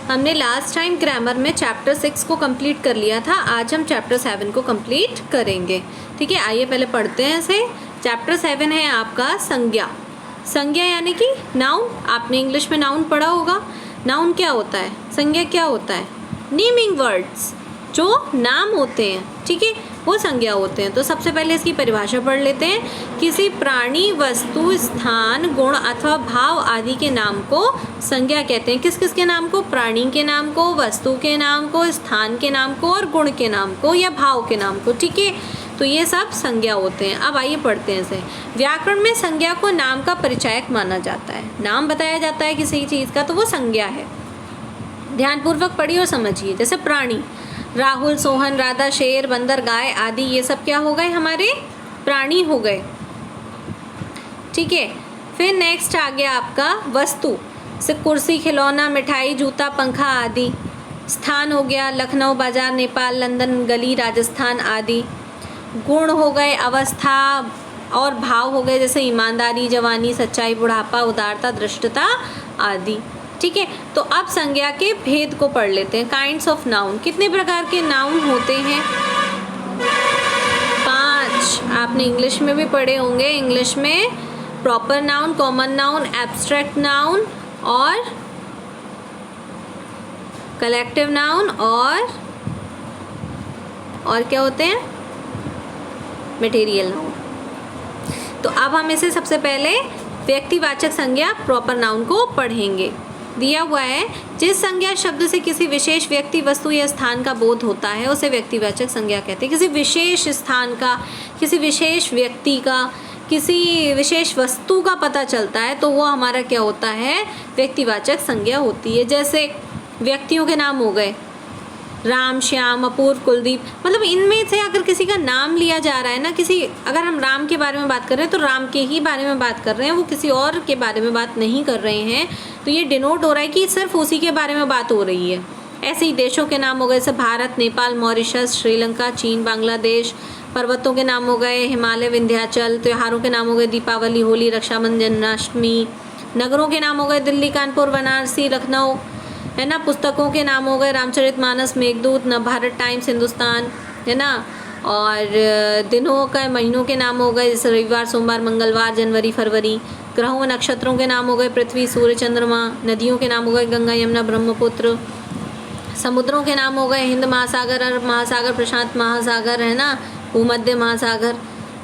हमने last time grammar में chapter 6 को कंप्लीट कर लिया था, आज हम चैप्टर 7 को कंप्लीट करेंगे। ठीक है, आइए पहले पढ़ते हैं इसे। चैप्टर 7 है आपका संज्ञा। संज्ञा यानी कि नाउन। आपने इंग्लिश में नाउन पढ़ा होगा। नाउन क्या होता है, संज्ञा क्या होता है? नेमिंग वर्ड्स, जो नाम होते हैं, ठीक है, वो संज्ञा होते हैं। तो सबसे पहले इसकी परिभाषा पढ़ लेते हैं। किसी प्राणी, वस्तु, स्थान, गुण अथवा भाव आदि के नाम को संज्ञा कहते हैं। किस किस के नाम को? प्राणी के नाम को, वस्तु के नाम को, स्थान के नाम को और गुण के नाम को या भाव के नाम को। ठीक है, तो ये सब संज्ञा होते हैं। अब आइए पढ़ते हैं इसे। व्याकरण में संज्ञा को नाम का परिचायक माना जाता है। नाम बताया जाता है किसी चीज़ का, तो वो संज्ञा है। ध्यानपूर्वक पढ़िए और समझिए। जैसे प्राणी, राहुल, सोहन, राधा, शेर, बंदर, गाय आदि, ये सब क्या हो गए? हमारे प्राणी हो गए। ठीक है, फिर नेक्स्ट आ गया आपका वस्तु, से कुर्सी, खिलौना, मिठाई, जूता, पंखा आदि। स्थान हो गया लखनऊ, बाजार, नेपाल, लंदन, गली, राजस्थान आदि। गुण हो गए अवस्था और भाव हो गए, जैसे ईमानदारी, जवानी, सच्चाई, बुढ़ापा, उदारता, धृष्टता आदि। ठीक है, तो अब संज्ञा के भेद को पढ़ लेते हैं। काइंड्स ऑफ नाउन, कितने प्रकार के नाउन होते हैं? 5। आपने इंग्लिश में भी पढ़े होंगे। इंग्लिश में proper noun, common noun, abstract noun और कलेक्टिव नाउन और क्या होते हैं? Material noun. तो अब हम इसे सबसे पहले व्यक्तिवाचक संज्ञा प्रॉपर नाउन को पढ़ेंगे। दिया हुआ है, जिस संज्ञा शब्द से किसी विशेष व्यक्ति, वस्तु या स्थान का बोध होता है उसे व्यक्तिवाचक संज्ञा कहते हैं। किसी विशेष स्थान का, किसी विशेष व्यक्ति का, किसी विशेष वस्तु का पता चलता है तो वो हमारा क्या होता है? व्यक्तिवाचक संज्ञा होती है। जैसे व्यक्तियों के नाम हो गए राम, श्याम, अपूर्व, कुलदीप। मतलब इनमें से अगर किसी का नाम लिया जा रहा है ना, किसी, अगर हम राम के बारे में बात कर रहे हैं तो राम के ही बारे में बात कर रहे हैं, वो किसी और के बारे में बात नहीं कर रहे हैं, तो ये डिनोट हो रहा है कि सिर्फ उसी के बारे में बात हो रही है। ऐसे ही देशों के नाम हो गए, जैसे भारत, नेपाल, मॉरिशस, श्रीलंका, चीन, बांग्लादेश। पर्वतों के नाम हो गए हिमालय, विंध्याचल। त्योहारों के नाम हो गए दीपावली, होली, रक्षाबंधन, जन्माष्टमी। नगरों के नाम हो गए दिल्ली, कानपुर, बनारसी, लखनऊ, है ना। पुस्तकों के नाम हो गए रामचरितमानस, मेघदूत, नवभारत टाइम्स, हिंदुस्तान, है ना। और दिनों का, महीनों के नाम हो गए, जैसे रविवार, सोमवार, मंगलवार, जनवरी, फरवरी। ग्रहों, नक्षत्रों के नाम हो गए पृथ्वी, सूर्य, चंद्रमा। नदियों के नाम हो गए गंगा, यमुना, ब्रह्मपुत्र। समुद्रों के नाम हो गए हिंद महासागर, अरब महासागर, प्रशांत महासागर, है ना, भूमध्य महासागर।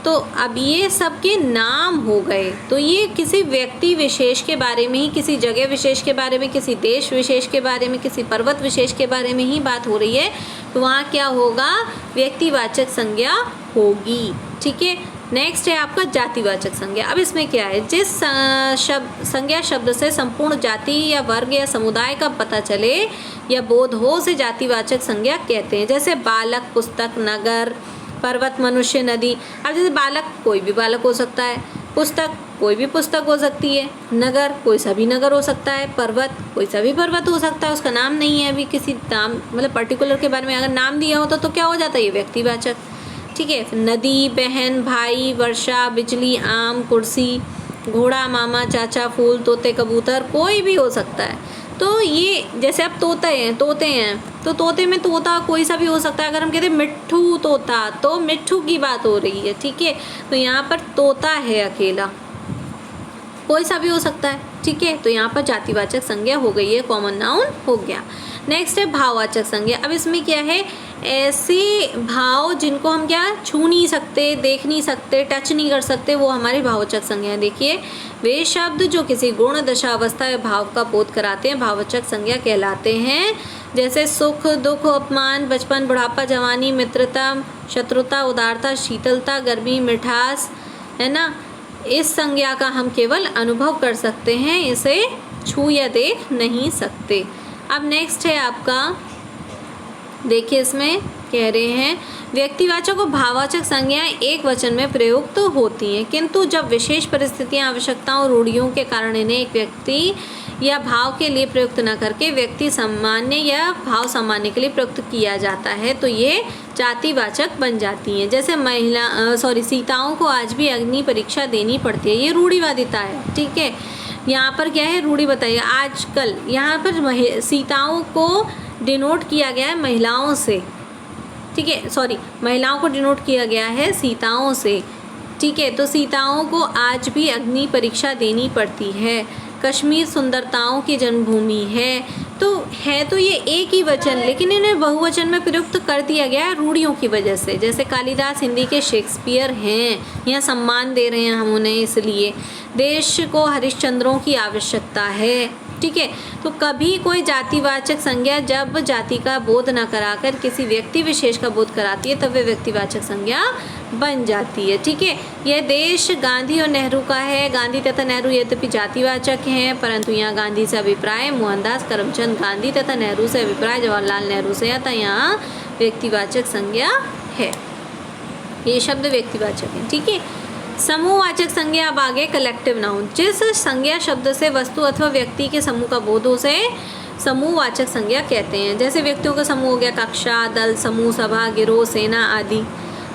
तो अब ये सब के नाम हो गए। तो ये किसी व्यक्ति विशेष के बारे में ही, किसी जगह विशेष के बारे में, किसी देश विशेष के बारे में, किसी पर्वत विशेष के बारे में ही बात हो रही है, तो वहाँ क्या होगा? व्यक्तिवाचक संज्ञा होगी। ठीक है, नेक्स्ट है आपका जातिवाचक संज्ञा। अब इसमें क्या है? जिस संज्ञा शब्द से संपूर्ण जाति या वर्ग या समुदाय का पता चले या बोध हो उसे जातिवाचक संज्ञा कहते हैं। जैसे बालक, पुस्तक, नगर, पर्वत, मनुष्य, नदी। अब जैसे बालक, कोई भी बालक हो सकता है। पुस्तक, कोई भी पुस्तक हो सकती है। नगर, कोई सा भी नगर हो सकता है। पर्वत, कोई सा भी पर्वत हो सकता है, उसका नाम नहीं है अभी किसी नाम, मतलब पर्टिकुलर के बारे में अगर नाम दिया होता तो क्या हो जाता है? ये व्यक्तिवाचक। ठीक है, नदी, बहन, भाई, वर्षा, बिजली, आम, कुर्सी, घोड़ा, मामा, चाचा, फूल, तोते, कबूतर, कोई भी हो सकता है। तो ये जैसे अब तोते हैं तो तोते में तोता कोई सा भी हो सकता है। अगर हम कहते हैं मिट्ठू तोता, तो मिट्ठू की बात हो रही है। ठीक है, तो यहाँ पर तोता है अकेला, कोई सा भी हो सकता है। ठीक है, तो यहाँ पर जातिवाचक संज्ञा हो गई है, कॉमन नाउन हो गया। नेक्स्ट है भाववाचक संज्ञा। अब इसमें क्या है? ऐसे भाव जिनको हम क्या छू नहीं सकते, देख नहीं सकते, टच नहीं कर सकते, वो हमारी भाववाचक संज्ञा है। देखिए, वे शब्द जो किसी गुण, दशा, अवस्था या भाव का बोध कराते हैं भाववाचक संज्ञा कहलाते हैं। जैसे सुख, दुख, अपमान, बचपन, बुढ़ापा, जवानी, मित्रता, शत्रुता, उदारता, शीतलता, गर्मी, मिठास, है ना। इस संज्ञा का हम केवल अनुभव कर सकते हैं, इसे छू या देख नहीं सकते। अब नेक्स्ट है आपका, देखिए इसमें कह रहे हैं व्यक्तिवाचक और भाववाचक संज्ञाएं एक वचन में प्रयुक्त तो होती हैं, किंतु जब विशेष परिस्थितियां, आवश्यकताओं, रूढ़ियों के कारण इन्हें एक व्यक्ति या भाव के लिए प्रयुक्त न करके व्यक्ति सामान्य या भाव सामान्य के लिए प्रयुक्त किया जाता है तो ये जातिवाचक बन जाती हैं। जैसे सीताओं को आज भी अग्नि परीक्षा देनी पड़ती है, ये रूढ़िवादिता है। ठीक है, यहाँ पर क्या है, रूढ़ी बताइए। आजकल यहाँ पर सीताओं को डिनोट किया गया है महिलाओं से, ठीक है, सॉरी, महिलाओं को डिनोट किया गया है सीताओं से, ठीक है। तो सीताओं को आज भी अग्नि परीक्षा देनी पड़ती है। कश्मीर सुंदरताओं की जन्मभूमि है। तो ये एक ही वचन, लेकिन इन्हें बहुवचन में प्रयुक्त कर दिया गया है रूढ़ियों की वजह से। जैसे कालिदास हिंदी के शेक्सपियर हैं, यहाँ सम्मान दे रहे हैं हम उन्हें, इसलिए देश को हरिश्चंद्रों की आवश्यकता है, ठीक है। तो कभी कोई जातिवाचक संज्ञा जब जाति का बोध न कराकर किसी व्यक्ति विशेष का बोध कराती है तब वे व्यक्तिवाचक संज्ञा बन जाती है, ठीक है। यह देश गांधी और नेहरू का है। गांधी तथा नेहरू यद्यपि जातिवाचक हैं, परंतु यहाँ गांधी से अभिप्राय मोहनदास करमचंद गांधी तथा नेहरू से अभिप्राय जवाहरलाल नेहरू से आता, यहाँ व्यक्तिवाचक संज्ञा है। ये शब्द व्यक्तिवाचक है, ठीक है। समूहवाचक संज्ञा अब आगे कलेक्टिव नाउन। जिस संज्ञा शब्द से वस्तु अथवा व्यक्ति के समूह का बोध हो उसे समूहवाचक संज्ञा कहते हैं। जैसे व्यक्तियों का समूह हो गया कक्षा, दल, समूह, सभा, गिरोह, सेना आदि,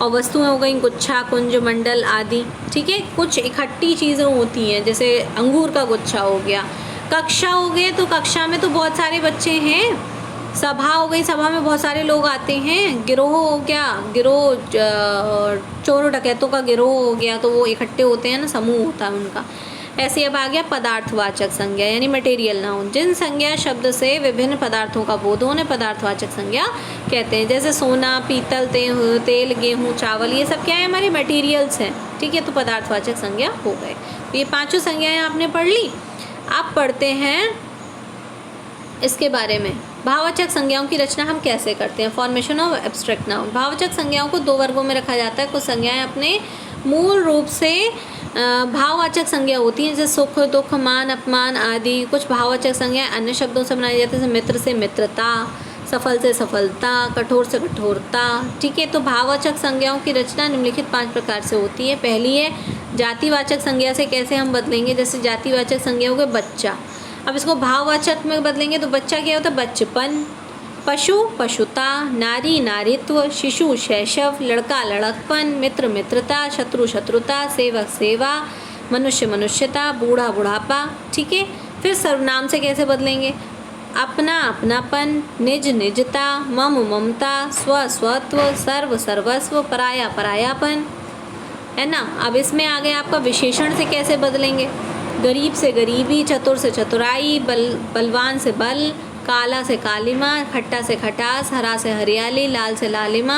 और वस्तुएं हो गई गुच्छा, कुंज, मंडल आदि, ठीक है। कुछ इकट्ठी चीज़ें होती हैं, जैसे अंगूर का गुच्छा हो गया। कक्षा हो गए तो कक्षा में तो बहुत सारे बच्चे हैं। सभा हो गई, सभा में बहुत सारे लोग आते हैं। गिरोह हो गया, गिरोह चोर डकैतों का गिरोह हो गया, तो वो इकट्ठे होते हैं ना, समूह होता है उनका। ऐसे अब आ गया पदार्थवाचक संज्ञा यानी मटेरियल नाउन। जिन संज्ञा शब्द से विभिन्न पदार्थों का बोध होने पदार्थवाचक संज्ञा कहते हैं। जैसे सोना, पीतल, तेल, गेहूँ, चावल, ये सब क्या है, हमारे मटेरियल्स हैं, ठीक है। तो पदार्थवाचक संज्ञा हो गए। तो ये पांचों संज्ञाएं आपने पढ़ ली। आप पढ़ते हैं इसके बारे में, भाववाचक संज्ञाओं की रचना हम कैसे करते हैं। Formation of abstract noun. भाववाचक संज्ञाओं को दो वर्गों में रखा जाता है। कुछ संज्ञाएं अपने मूल रूप से भाववाचक संज्ञा होती हैं, जैसे सुख, दुख, मान, अपमान आदि। कुछ भाववाचक संज्ञाएं अन्य शब्दों से बनाई जाती हैं, जैसे मित्र से मित्रता, सफल से सफलता, कठोर से कठोरता, ठीक है। तो भाववाचक संज्ञाओं की रचना निम्नलिखित 5 प्रकार से होती है। पहली है जातिवाचक संज्ञा से कैसे हम बदलेंगे। जैसे जातिवाचक संज्ञा हो गया बच्चा, अब इसको भाववाचक में बदलेंगे तो बच्चा क्या होता है, बचपन। पशु पशुता, नारी नारीत्व, शिशु शैशव, लड़का लड़कपन, मित्र मित्रता, शत्रु शत्रुता, सेवक सेवा, मनुष्य मनुष्यता, बूढ़ा बुढ़ापा, ठीक है। फिर सर्वनाम से कैसे बदलेंगे, अपना अपनापन, निज निजता, मम ममता, स्व स्वत्व, सर्व सर्वस्व, पराया परायापन, है ना। अब इसमें आ गया आपका विशेषण से कैसे बदलेंगे, गरीब से गरीबी, चतुर से चतुराई, बलवान से बल, काला से कालिमा, खट्टा से खटास, हरा से हरियाली, लाल से लालिमा,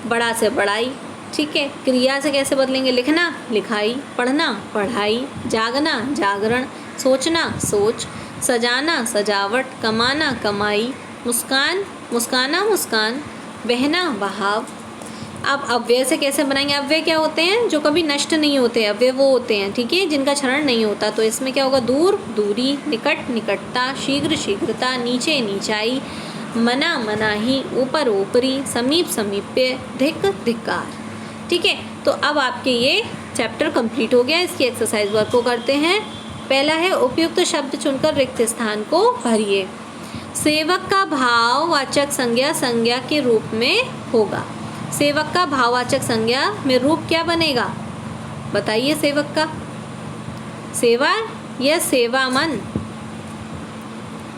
बड़ा से बड़ाई, ठीक है। क्रिया से कैसे बदलेंगे, लिखना लिखाई, पढ़ना पढ़ाई, जागना जागरण, सोचना सोच, सजाना सजावट, कमाना कमाई, मुस्कान मुस्काना मुस्कान, बहना बहाव। अब अव्यय से कैसे बनाएंगे। अव्यय क्या होते हैं, जो कभी नष्ट नहीं होते, अव्यय वो होते हैं, ठीक है, जिनका क्षरण नहीं होता। तो इसमें क्या होगा, दूर दूरी, निकट निकटता, शीघ्र शीघ्रता, नीचे नीचाई, मना मनाही, ऊपर ऊपरी, समीप समीप्य, धिक धिक्कार, ठीक है। तो अब आपके ये चैप्टर कंप्लीट हो गया। इसकी एक्सरसाइज वर्क को करते हैं। पहला है उपयुक्त शब्द चुनकर रिक्त स्थान को भरिए। सेवक का भाववाचक संज्ञा के रूप में होगा। सेवक का भाववाचक संज्ञा में रूप क्या बनेगा, बताइए। सेवक का सेवा या सेवामन,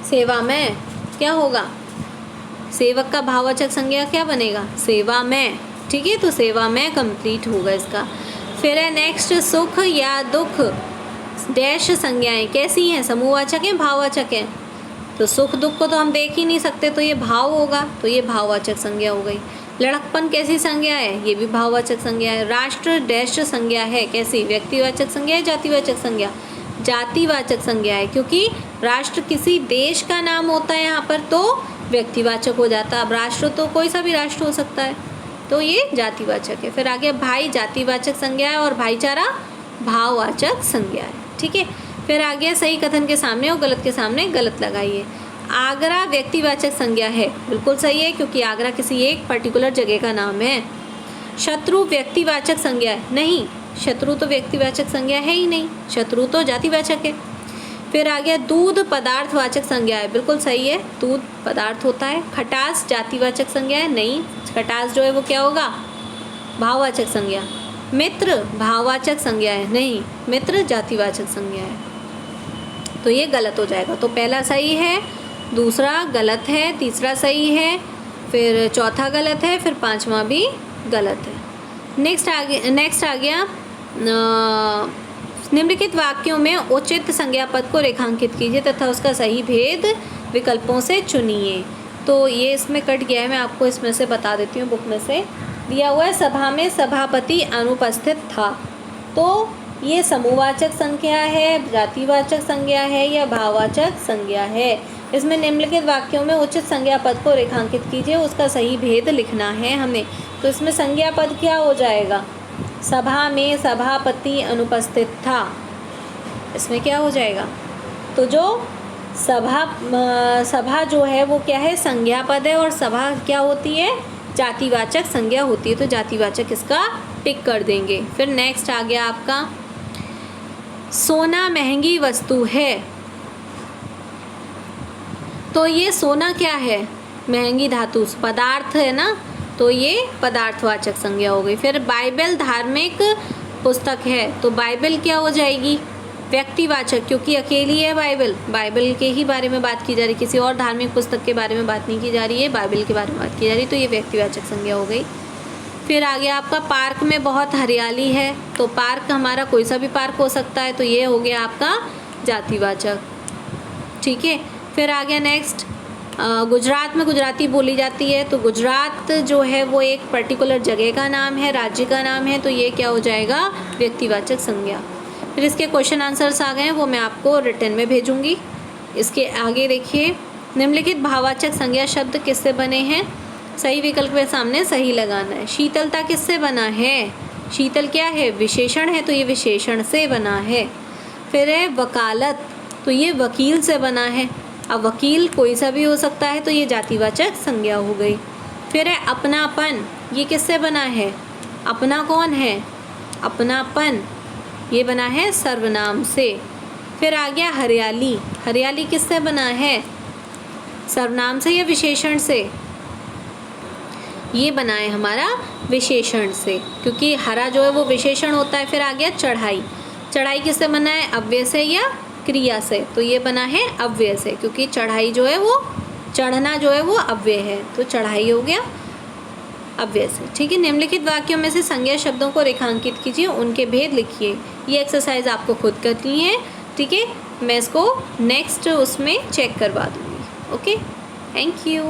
सेवा में क्या होगा, सेवक का भाववाचक संज्ञा क्या बनेगा, सेवा में, ठीक है। तो सेवा में कंप्लीट होगा इसका। फिर है नेक्स्ट, सुख या दुख डैश संज्ञाएं कैसी हैं, समूहवाचक हैं भाववाचक हैं। तो सुख दुख को तो हम देख ही नहीं सकते, तो ये भाव होगा, तो ये भाववाचक संज्ञा हो गई। लड़कपन कैसी संज्ञा है, ये भी भाववाचक संज्ञा है। राष्ट्र डैश संज्ञा है, कैसी, व्यक्तिवाचक संज्ञा है, जातिवाचक संज्ञा, जातिवाचक संज्ञा है, क्योंकि राष्ट्र किसी देश का नाम होता है यहाँ पर, तो व्यक्तिवाचक हो जाता है। अब राष्ट्र तो कोई सा भी राष्ट्र हो सकता है, तो ये जातिवाचक है। फिर आगे भाई जातिवाचक संज्ञा है और भाईचारा भाववाचक संज्ञा है, ठीक है। फिर आगे सही कथन के सामने और गलत के सामने गलत लगाइए। आगरा व्यक्तिवाचक संज्ञा है, बिल्कुल सही है, क्योंकि आगरा किसी एक पर्टिकुलर जगह का नाम है। शत्रु व्यक्तिवाचक संज्ञा है, नहीं, शत्रु तो व्यक्तिवाचक संज्ञा है ही नहीं, शत्रु तो जातिवाचक है। फिर आ गया दूध पदार्थवाचक संज्ञा है, बिल्कुल सही है, दूध पदार्थ होता है। खटास जातिवाचक संज्ञा है, नहीं, खटास जो है वो क्या होगा, भाववाचक संज्ञा। मित्र भाववाचक संज्ञा है, नहीं, मित्र जातिवाचक संज्ञा है। तो ये गलत हो जाएगा। तो पहला सही है, दूसरा गलत है, तीसरा सही है, फिर चौथा गलत है, फिर पांचवा भी गलत है। नेक्स्ट आ गया निम्नलिखित वाक्यों में उचित संज्ञा पद को रेखांकित कीजिए तथा उसका सही भेद विकल्पों से चुनिए। तो ये इसमें कट गया है, मैं आपको इसमें से बता देती हूँ। बुक में से दिया हुआ है सभा में सभापति अनुपस्थित था। तो ये समूहवाचक संज्ञा है, जातिवाचक संज्ञा है या भाववाचक संज्ञा है। इसमें निम्नलिखित वाक्यों में उचित संज्ञा पद को रेखांकित कीजिए, उसका सही भेद लिखना है हमें। तो इसमें संज्ञा पद क्या हो जाएगा? सभा में सभापति अनुपस्थित था, इसमें क्या हो जाएगा? तो जो सभा जो है वो क्या है? संज्ञा पद है, और सभा क्या होती है? जातिवाचक संज्ञा होती है। तो जातिवाचक इसका टिक कर देंगे। फिर नेक्स्ट आ गया आपका सोना महंगी वस्तु है। तो ये सोना क्या है? महंगी धातु पदार्थ है ना, तो ये पदार्थवाचक संज्ञा हो गई। फिर बाइबल धार्मिक पुस्तक है, तो बाइबल क्या हो जाएगी? व्यक्तिवाचक, क्योंकि अकेली है बाइबल के ही बारे में बात की जा रही, किसी और धार्मिक पुस्तक के बारे में बात नहीं की जा रही है, बाइबल के बारे में बात की जा रही, तो ये व्यक्तिवाचक संज्ञा हो गई। फिर आ गया आपका पार्क में बहुत हरियाली है। तो पार्क हमारा कोई सा भी पार्क हो सकता है, तो ये हो गया आपका जातिवाचक। ठीक है। फिर आ गया नेक्स्ट गुजरात में गुजराती बोली जाती है। तो गुजरात जो है वो एक पर्टिकुलर जगह का नाम है, राज्य का नाम है, तो ये क्या हो जाएगा? व्यक्तिवाचक संज्ञा। फिर इसके क्वेश्चन आंसर्स आ गए हैं, वो मैं आपको रिटर्न में भेजूंगी। इसके आगे देखिए, निम्नलिखित भाववाचक संज्ञा शब्द किससे बने हैं? सही विकल्प के सामने सही लगाना है। शीतलता किससे बना है? शीतल क्या है? विशेषण है, तो ये विशेषण से बना है। फिर है वकालत, तो ये वकील से बना है। अब वकील कोई सा भी हो सकता है, तो ये जातिवाचक संज्ञा हो गई। फिर है अपनापन, ये किससे बना है? अपना कौन है? अपनापन, ये बना है सर्वनाम से। फिर आ गया हरियाली, हरियाली किससे बना है? सर्वनाम से या विशेषण से? ये बना है हमारा विशेषण से, क्योंकि हरा जो है वो विशेषण होता है। फिर आ गया चढ़ाई, चढ़ाई किससे बना है? अव्यय से या क्रिया से? तो ये बना है अव्यय से, क्योंकि चढ़ाई जो है वो, चढ़ना जो है वो अव्यय है, तो चढ़ाई हो गया अव्यय से। ठीक है। निम्नलिखित वाक्यों में से संज्ञा शब्दों को रेखांकित कीजिए, उनके भेद लिखिए। ये एक्सरसाइज आपको खुद करनी है। ठीक है, मैं इसको नेक्स्ट उसमें चेक करवा दूँगी। Okay, thank you.